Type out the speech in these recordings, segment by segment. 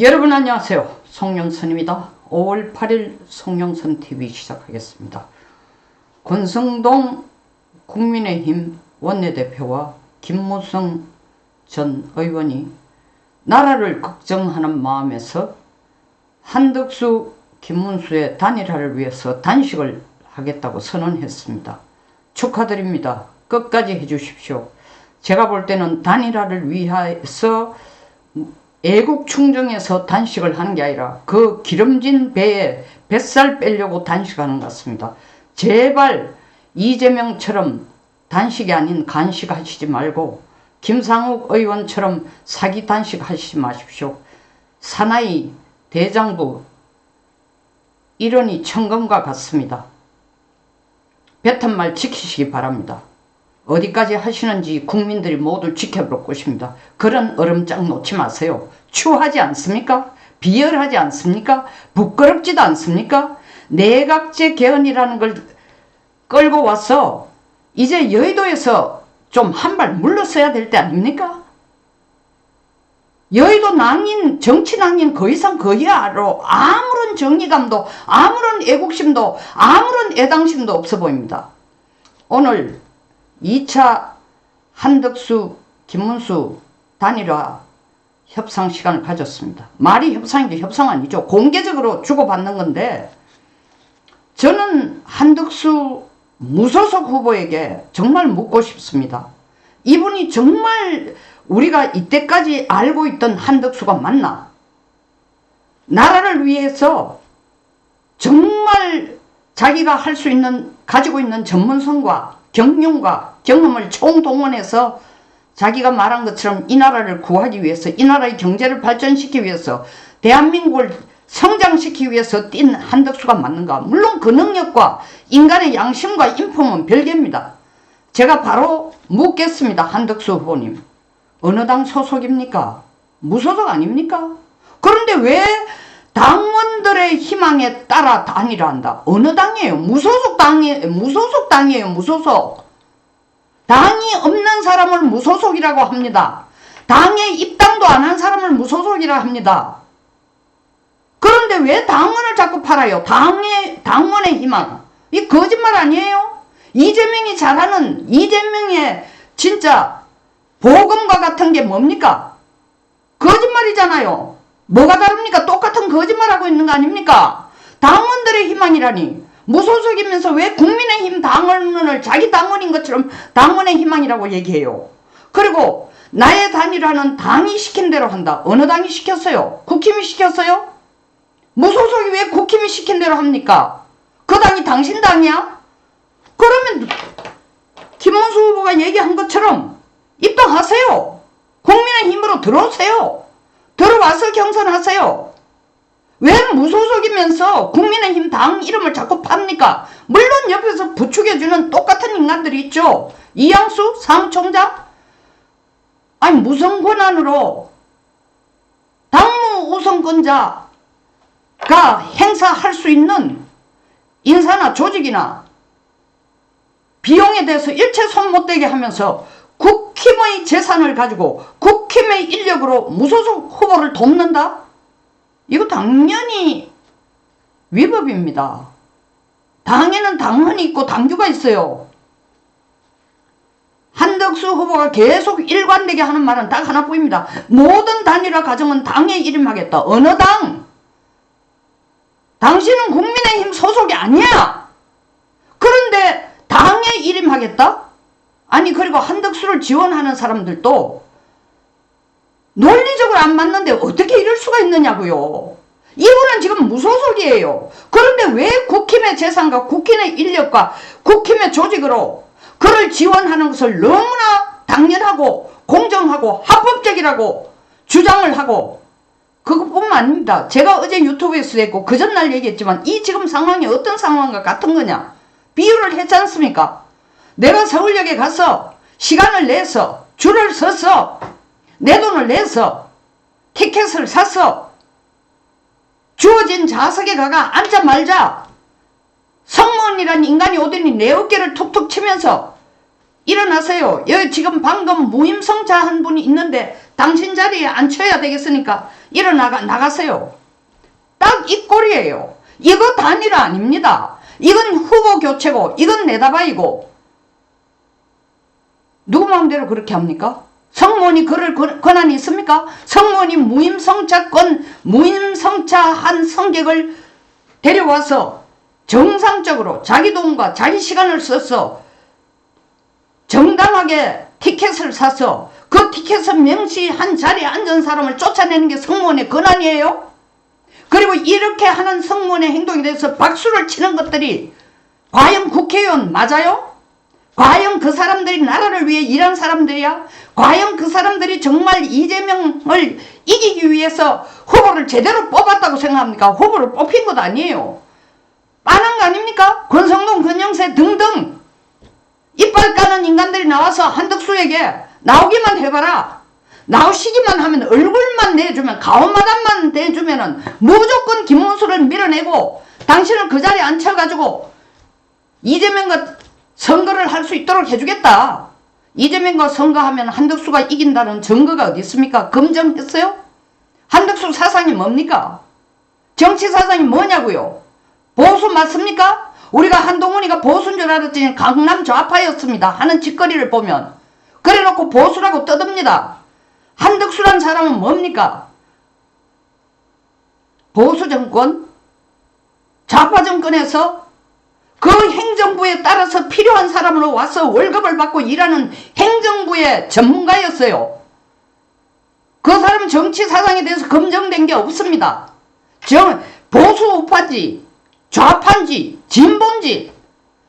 여러분 안녕하세요. 송영선입니다. 5월 8일 송영선TV 시작하겠습니다. 권성동 국민의힘 원내대표와 김무성 전 의원이 나라를 걱정하는 마음에서 한덕수, 김문수의 단일화를 위해서 단식을 하겠다고 선언했습니다. 축하드립니다. 끝까지 해주십시오. 제가 볼 때는 단일화를 위해서 애국 충정에서 단식을 하는 게 아니라 그 기름진 배에 뱃살 빼려고 단식하는 것 같습니다. 제발 이재명처럼 단식이 아닌 간식하시지 말고 김상욱 의원처럼 사기 단식하시지 마십시오. 사나이 대장부 일원이 천금과 같습니다. 뱉은 말 지키시기 바랍니다. 어디까지 하시는지 국민들이 모두 지켜볼 것입니다. 그런 얼음장 놓지 마세요. 추하지 않습니까? 비열하지 않습니까? 부끄럽지도 않습니까? 내각제 개헌이라는 걸 끌고 와서 이제 여의도에서 좀 한 발 물러서야 될 때 아닙니까? 여의도 낭인, 정치 낭인 그 이상 그 이하로 아무런 정의감도 아무런 애국심도 아무런 애당심도 없어 보입니다. 오늘 2차 한덕수, 김문수 단일화 협상 시간을 가졌습니다. 말이 협상인데 협상 아니죠. 공개적으로 주고받는 건데 저는 한덕수 무소속 후보에게 정말 묻고 싶습니다. 이분이 정말 우리가 이때까지 알고 있던 한덕수가 맞나? 나라를 위해서 정말 자기가 할 수 있는 가지고 있는 전문성과 경륜과 경험을 총동원해서 자기가 말한 것처럼 이 나라를 구하기 위해서 이 나라의 경제를 발전시키기 위해서 대한민국을 성장시키기 위해서 뛴 한덕수가 맞는가? 물론 그 능력과 인간의 양심과 인품은 별개입니다. 제가 바로 묻겠습니다. 한덕수 후보님. 어느 당 소속입니까? 무소속 아닙니까? 그런데 왜 당원들의 희망에 따라 단일화한다? 어느 당이에요? 무소속 당이에요. 무소속. 당이 없는 사람을 무소속이라고 합니다. 당에 입당도 안 한 사람을 무소속이라 합니다. 그런데 왜 당원을 자꾸 팔아요? 당원의 희망. 이 거짓말 아니에요? 이재명이 잘하는 이재명의 진짜 복음과 같은 게 뭡니까? 거짓말이잖아요. 뭐가 다릅니까? 똑같은 거짓말하고 있는 거 아닙니까? 당원들의 희망이라니. 무소속이면서 왜 국민의힘 당원을 자기 당원인 것처럼 당원의 희망이라고 얘기해요. 그리고 나의 단일화는 당이 시킨 대로 한다. 어느 당이 시켰어요? 국힘이 시켰어요? 무소속이 왜 국힘이 시킨 대로 합니까? 그 당이 당신 당이야? 그러면 김문수 후보가 얘기한 것처럼 입당하세요. 국민의힘으로 들어오세요. 들어와서 경선하세요. 왜 무소속이면서 국민의힘 당 이름을 자꾸 팝니까? 물론 옆에서 부추겨주는 똑같은 인간들이 있죠. 이양수 사무총장? 아니 무슨 권한으로 당무 우선권자가 행사할 수 있는 인사나 조직이나 비용에 대해서 일체 손 못 대게 하면서 국힘의 재산을 가지고 국힘의 인력으로 무소속 후보를 돕는다? 이거 당연히 위법입니다. 당에는 당헌이 있고 당규가 있어요. 한덕수 후보가 계속 일관되게 하는 말은 딱 하나뿐입니다. 모든 단일화 과정은 당에 일임하겠다. 어느 당? 당신은 국민의힘 소속이 아니야. 그런데 당에 일임하겠다? 아니 그리고 한덕수를 지원하는 사람들도 논리적으로 안 맞는데 어떻게 이럴 수가 있느냐고요. 이분은 지금 무소속이에요. 그런데 왜 국힘의 재산과 국힘의 인력과 국힘의 조직으로 그를 지원하는 것을 너무나 당연하고 공정하고 합법적이라고 주장을 하고 그것뿐만 아닙니다. 제가 어제 유튜브에서 했고 그 전날 얘기했지만 이 지금 상황이 어떤 상황과 같은 거냐 비유를 했지 않습니까? 내가 서울역에 가서 시간을 내서 줄을 서서 내 돈을 내서 티켓을 사서 주어진 좌석에 가가 앉자마자 성무원이라는 인간이 오더니 내 어깨를 툭툭 치면서 일어나세요. 여기 지금 방금 무임승차 한 분이 있는데 당신 자리에 앉혀야 되겠으니까 나가세요. 딱 이 꼴이에요. 이거 단일화 아닙니다. 이건 후보 교체고 이건 내다바이고 누구 마음대로 그렇게 합니까? 성모니 그럴 권한이 있습니까? 성모니 무임성차한 성객을 데려와서 정상적으로 자기 돈과 자기 시간을 써서 정당하게 티켓을 사서 그 티켓을 명시한 자리에 앉은 사람을 쫓아내는 게 성모의 권한이에요? 그리고 이렇게 하는 성모의 행동에 대해서 박수를 치는 것들이 과연 국회의원 맞아요? 과연 그 사람들이 나라를 위해 일한 사람들이야? 과연 그 사람들이 정말 이재명을 이기기 위해서 후보를 제대로 뽑았다고 생각합니까? 후보를 뽑힌 것 아니에요. 빠는 거 아닙니까? 권성동, 권영세 등등 이빨 까는 인간들이 나와서 한덕수에게 나오기만 해봐라. 나오시기만 하면 얼굴만 내주면 가오마담만 내주면은 무조건 김문수를 밀어내고 당신을 그 자리에 앉혀가지고 이재명과 선거를 할 수 있도록 해주겠다. 이재명과 선거하면 한덕수가 이긴다는 증거가 어디 있습니까? 검증했어요? 한덕수 사상이 뭡니까? 정치 사상이 뭐냐고요? 보수 맞습니까? 우리가 한동훈이가 보수인 줄 알았더니 강남 좌파였습니다 하는 짓거리를 보면 그래놓고 보수라고 떠듭니다. 한덕수란 사람은 뭡니까? 보수 정권? 좌파 정권에서 그 행정부에 따라서 필요한 사람으로 와서 월급을 받고 일하는 행정부의 전문가였어요. 그 사람은 정치 사상에 대해서 검증된 게 없습니다. 보수 우파인지 좌파인지 진보인지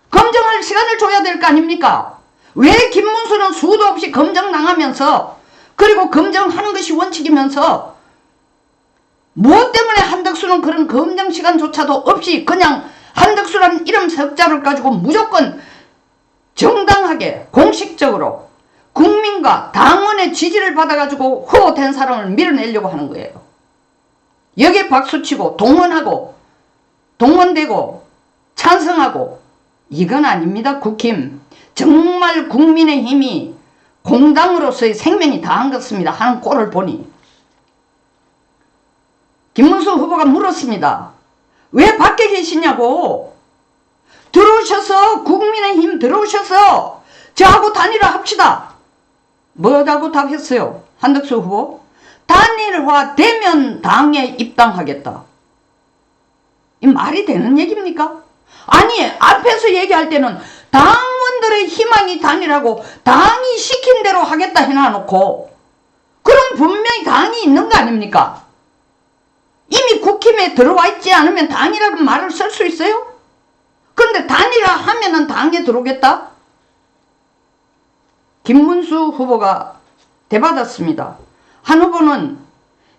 검증할 시간을 줘야 될 거 아닙니까? 왜 김문수는 수도 없이 검증당하면서 그리고 검증하는 것이 원칙이면서 무엇 때문에 한덕수는 그런 검증 시간조차도 없이 그냥 한덕수라는 이름 석자를 가지고 무조건 정당하게 공식적으로 국민과 당원의 지지를 받아가지고 후보된 사람을 밀어내려고 하는 거예요. 여기에 박수치고 동원되고 찬성하고 이건 아닙니다. 국힘. 정말 국민의힘이 공당으로서의 생명이 다한 것입니다 하는 꼴을 보니 김문수 후보가 물었습니다. 왜 밖에 계시냐고. 들어오셔서 국민의힘 들어오셔서 저하고 단일화 합시다. 뭐라고 답했어요? 한덕수 후보. 단일화 되면 당에 입당하겠다. 이 말이 되는 얘기입니까? 아니 앞에서 얘기할 때는 당원들의 희망이 단일하고 당이 시킨 대로 하겠다 해놔놓고 그럼 분명히 당이 있는 거 아닙니까? 이미 국힘에 들어와 있지 않으면 당이라는 말을 쓸 수 있어요? 그런데 단일화 하면은 당에 들어오겠다? 김문수 후보가 대받았습니다. 한 후보는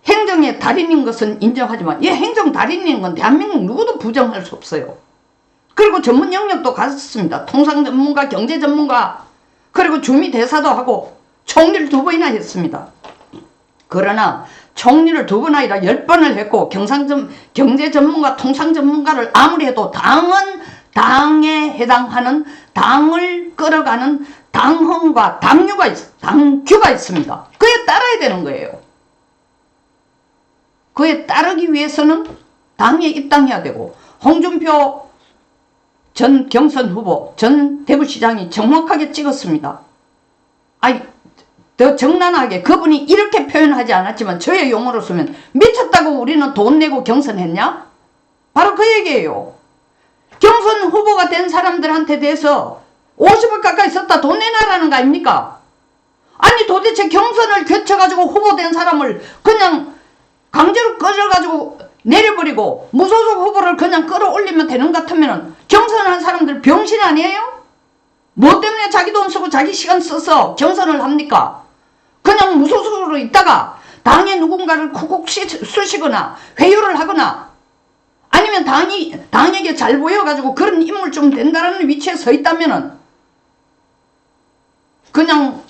행정의 달인인 것은 인정하지만 이 행정 달인인 건 대한민국 누구도 부정할 수 없어요. 그리고 전문 영역도 가졌습니다. 통상 전문가, 경제 전문가, 그리고 주미 대사도 하고 총리를 2번이나 했습니다. 그러나 총리를 2번 아니라 10번을 했고 경제 전문가, 통상 전문가를 아무리 해도 당은 당에 해당하는 당을 끌어가는 당헌과 당규가 있습니다. 그에 따라야 되는 거예요. 그에 따르기 위해서는 당에 입당해야 되고 홍준표 전 경선 후보, 전 대구시장이 정확하게 찍었습니다. 아니, 더 정난하게 그분이 이렇게 표현하지 않았지만 저의 용어로 쓰면 미쳤다고 우리는 돈 내고 경선했냐? 바로 그 얘기예요. 경선 후보가 된 사람들한테 대해서 50억 가까이 썼다 돈 내놔라는 거 아닙니까? 아니 도대체 경선을 거쳐가지고 후보된 사람을 그냥 강제로 끌어가지고 내려버리고 무소속 후보를 그냥 끌어올리면 되는 것 같으면 경선한 사람들 병신 아니에요? 뭐 때문에 자기 돈 쓰고 자기 시간 써서 경선을 합니까? 그냥 무소속으로 있다가 당에 누군가를 쿡쿡 쑤시거나 회유를 하거나 아니면 당에게 잘 보여가지고 그런 인물 좀 된다는 위치에 서 있다면은 그냥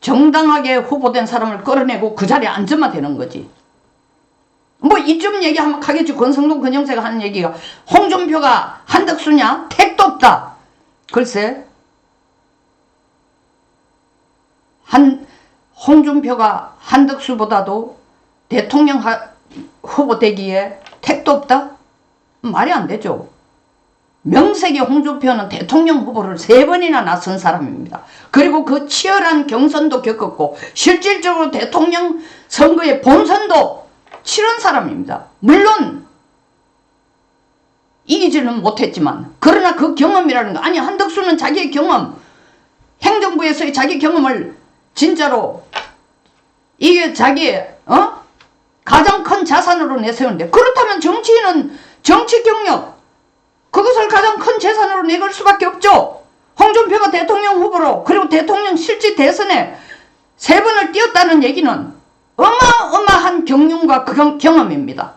정당하게 후보된 사람을 끌어내고 그 자리에 앉으면 되는 거지. 뭐 이쯤 얘기하면 하겠지. 권성동, 권영세가 하는 얘기가 홍준표가 한덕수냐? 택도 없다. 글쎄 홍준표가 한덕수보다도 대통령 후보 되기에 택도 없다? 말이 안 되죠. 명색이 홍준표는 대통령 후보를 3번이나 나선 사람입니다. 그리고 그 치열한 경선도 겪었고 실질적으로 대통령 선거의 본선도 치른 사람입니다. 물론 이기지는 못했지만 그러나 그 경험이라는 거, 아니 한덕수는 자기의 경험, 행정부에서의 자기 경험을 진짜로 이게 자기의 가장 큰 자산으로 내세우는데, 그렇다면 정치인은 정치 경력 그것을 가장 큰 재산으로 내걸 수밖에 없죠. 홍준표가 대통령 후보로 그리고 대통령 실제 대선에 3번을 뛰었다는 얘기는 어마어마한 경륜과 경험입니다.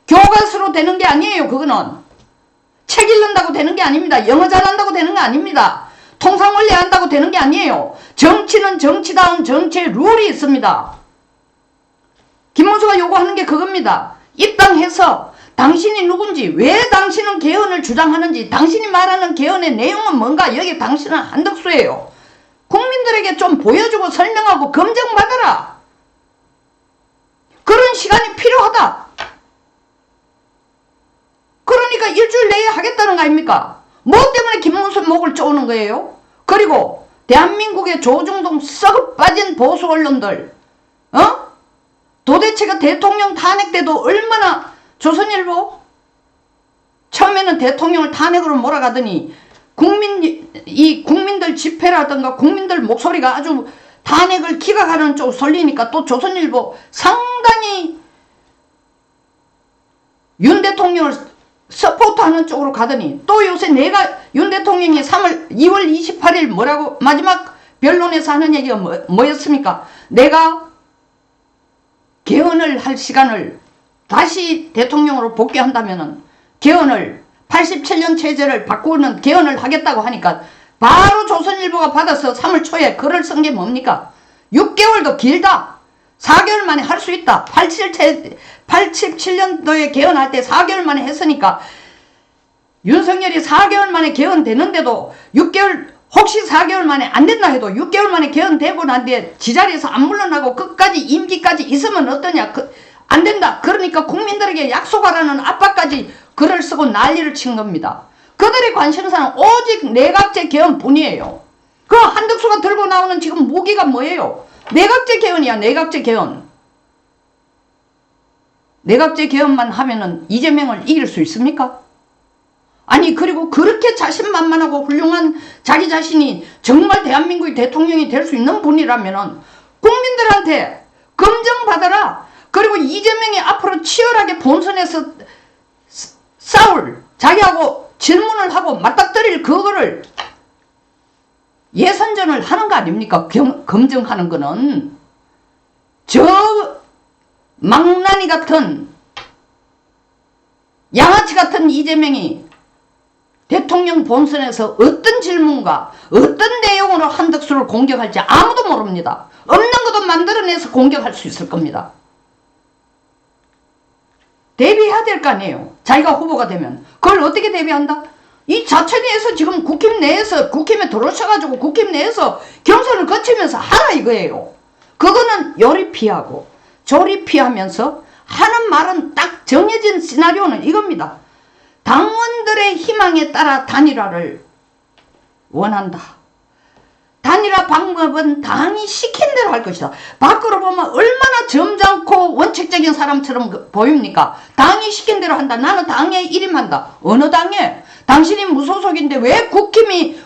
교과서로 되는 게 아니에요. 그거는 책 읽는다고 되는 게 아닙니다. 영어 잘한다고 되는 게 아닙니다. 통상원리 한다고 되는 게 아니에요. 정치는 정치다운 정치의 룰이 있습니다. 김문수가 요구하는 게 그겁니다. 입당해서 당신이 누군지, 왜 당신은 개헌을 주장하는지, 당신이 말하는 개헌의 내용은 뭔가, 여기 당신은 한덕수예요. 국민들에게 좀 보여주고 설명하고 검증받아라. 그런 시간이 필요하다. 그러니까 일주일 내에 하겠다는 거 아닙니까? 뭐 때문에 김문수 목을 쪼는 거예요? 그리고 대한민국의 조중동 썩어 빠진 보수 언론들, 도대체가 대통령 탄핵 때도 얼마나, 조선일보 처음에는 대통령을 탄핵으로 몰아가더니 국민들 집회라든가 국민들 목소리가 아주 탄핵을 기각하는 쪽 설리니까 또 조선일보 상당히 윤 대통령을 서포트하는 쪽으로 가더니, 또 요새 내가 윤 대통령이 2월 28일 뭐라고 마지막 변론에서 하는 얘기가 뭐였습니까? 내가 개헌을 할 시간을 다시 대통령으로 복귀한다면은 개헌을 87년 체제를 바꾸는 개헌을 하겠다고 하니까 바로 조선일보가 받아서 3월 초에 글을 쓴 게 뭡니까? 6개월도 길다. 4개월 만에 할 수 있다. 87년도에 개헌할 때 4개월 만에 했으니까 윤석열이 4개월 만에 개헌되는데도 6개월, 혹시 4개월 만에 안 된다 해도 6개월 만에 개헌되고 난 뒤에 지자리에서 안 물러나고 끝까지 임기까지 있으면 어떠냐. 안 된다. 그러니까 국민들에게 약속하라는 압박까지 글을 쓰고 난리를 친 겁니다. 그들의 관심사는 오직 내각제 개헌뿐이에요. 그 한덕수가 들고 나오는 지금 무기가 뭐예요? 내각제 개헌이야. 내각제 개헌. 내각제 개헌만 하면은 이재명을 이길 수 있습니까? 아니, 그리고 그렇게 자신만만하고 훌륭한 자기 자신이 정말 대한민국의 대통령이 될 수 있는 분이라면은 국민들한테 검증받아라. 그리고 이재명이 앞으로 치열하게 본선에서 싸울, 자기하고 질문을 하고 맞닥뜨릴 그거를 예선전을 하는 거 아닙니까? 검증하는 거는. 저 망나니 같은, 양아치 같은 이재명이 대통령 본선에서 어떤 질문과 어떤 내용으로 한덕수를 공격할지 아무도 모릅니다. 없는 것도 만들어내서 공격할 수 있을 겁니다. 대비해야 될 거 아니에요. 자기가 후보가 되면. 그걸 어떻게 대비한다? 이 자체내에서 지금 국힘 내에서, 국힘에 들어오셔가지고 국힘 내에서 경선을 거치면서 하라 이거예요. 그거는 요리 피하고 조리 피하면서 하는 말은 딱 정해진 시나리오는 이겁니다. 당원들의 희망에 따라 단일화를 원한다. 단일화 방법은 당이 시킨 대로 할 것이다. 밖으로 보면 얼마나 점잖고 원칙적인 사람처럼 보입니까? 당이 시킨 대로 한다. 나는 당에 일임한다. 어느 당에? 당신이 무소속인데 왜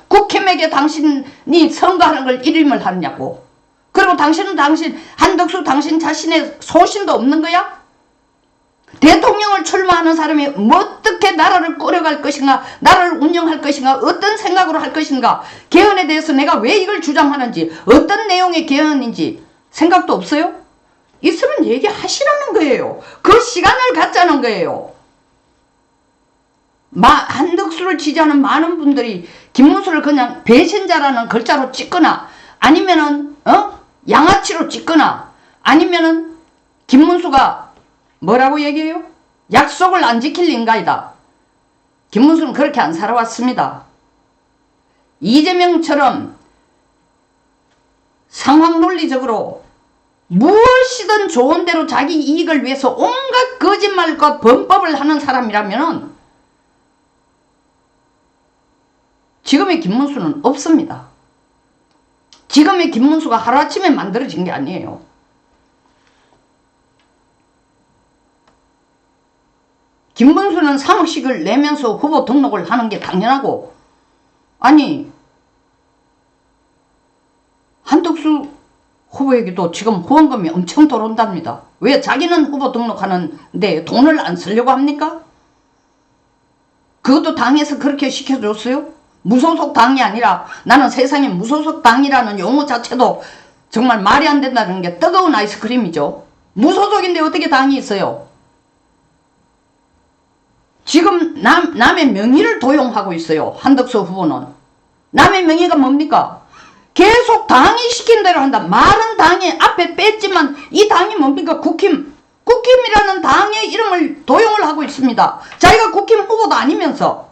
국힘에게 당신이 선거하는 걸 일임을 하느냐고. 그리고 당신은 한덕수 당신 자신의 소신도 없는 거야? 대통령을 출마하는 사람이 어떻게 나라를 끌어갈 것인가, 나라를 운영할 것인가, 어떤 생각으로 할 것인가, 개헌에 대해서 내가 왜 이걸 주장하는지, 어떤 내용의 개헌인지 생각도 없어요? 있으면 얘기하시라는 거예요. 그 시간을 갖자는 거예요. 한덕수를 지지하는 많은 분들이 김문수를 그냥 배신자라는 글자로 찍거나, 아니면은 양아치로 찍거나, 아니면은 김문수가 뭐라고 얘기해요? 약속을 안 지킬 인간이다. 김문수는 그렇게 안 살아왔습니다. 이재명처럼 상황 논리적으로 무엇이든 좋은 대로 자기 이익을 위해서 온갖 거짓말과 범법을 하는 사람이라면 지금의 김문수는 없습니다. 지금의 김문수가 하루아침에 만들어진 게 아니에요. 김문수는 사무식을 내면서 후보 등록을 하는 게 당연하고, 아니 한덕수 후보에게도 지금 후원금이 엄청 들어온답니다. 왜 자기는 후보 등록하는데 돈을 안 쓰려고 합니까? 그것도 당에서 그렇게 시켜줬어요? 무소속 당이 아니라, 나는 세상에 무소속 당이라는 용어 자체도 정말 말이 안 된다는 게 뜨거운 아이스크림이죠. 무소속인데 어떻게 당이 있어요? 지금 남의 명의를 도용하고 있어요. 한덕수 후보는. 남의 명의가 뭡니까? 계속 당이 시킨 대로 한다. 말은 당의 앞에 뺐지만 이 당이 뭡니까? 국힘이라는 당의 이름을 도용을 하고 있습니다. 자기가 국힘 후보도 아니면서.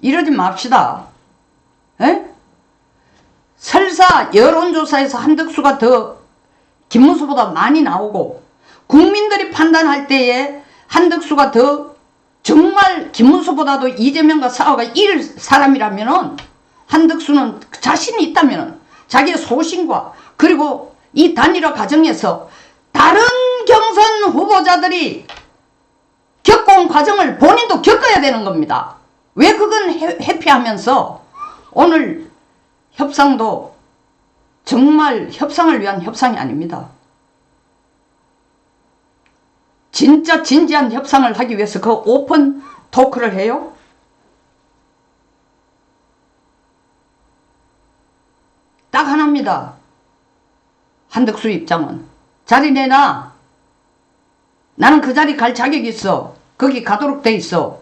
이러지 맙시다. 에? 설사 여론조사에서 한덕수가 더 김문수보다 많이 나오고 국민들이 판단할 때에 한덕수가 더 정말 김문수보다도 이재명과 싸워가 이길 사람이라면, 한덕수는 자신이 있다면 자기의 소신과 그리고 이 단일화 과정에서 다른 경선 후보자들이 겪어온 과정을 본인도 겪어야 되는 겁니다. 왜 그건 회피하면서 오늘 협상도 정말 협상을 위한 협상이 아닙니다. 진짜 진지한 협상을 하기 위해서 그 오픈 토크를 해요? 딱 하나입니다. 한덕수 입장은 자리 내놔. 나는 그 자리 갈 자격이 있어. 거기 가도록 돼 있어.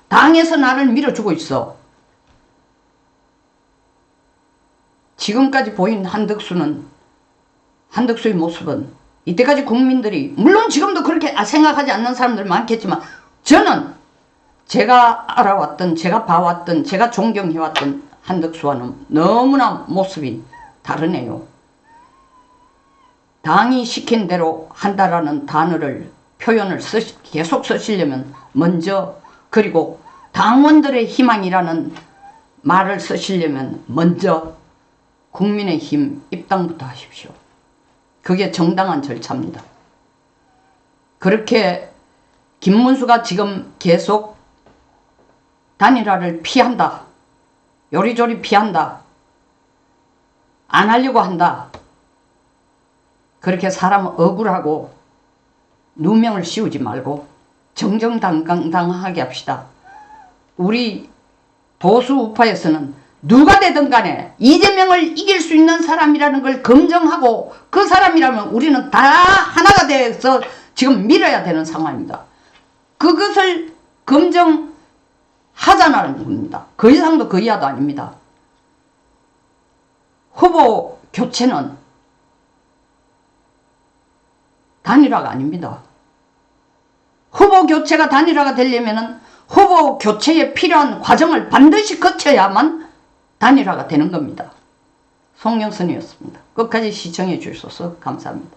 당에서 나를 밀어주고 있어. 지금까지 보인 한덕수의 모습은 이때까지 국민들이, 물론 지금도 그렇게 생각하지 않는 사람들 많겠지만, 저는 제가 알아왔던, 제가 봐왔던, 제가 존경해왔던 한덕수와는 너무나 모습이 다르네요. 당이 시킨 대로 한다라는 단어를, 표현을 계속 쓰시려면 먼저, 그리고 당원들의 희망이라는 말을 쓰시려면 먼저 국민의힘 입당부터 하십시오. 그게 정당한 절차입니다. 그렇게 김문수가 지금 계속 단일화를 피한다. 요리조리 피한다. 안 하려고 한다. 그렇게 사람 억울하고 누명을 씌우지 말고 정정당당하게 합시다. 우리 보수 우파에서는 누가 되든 간에 이재명을 이길 수 있는 사람이라는 걸 검증하고, 그 사람이라면 우리는 다 하나가 돼서 지금 밀어야 되는 상황입니다. 그것을 검증하자는 겁니다. 그 이상도 그 이하도 아닙니다. 후보 교체는 단일화가 아닙니다. 후보 교체가 단일화가 되려면 후보 교체에 필요한 과정을 반드시 거쳐야만 단일화가 되는 겁니다. 송영선이었습니다. 끝까지 시청해 주셔서 감사합니다.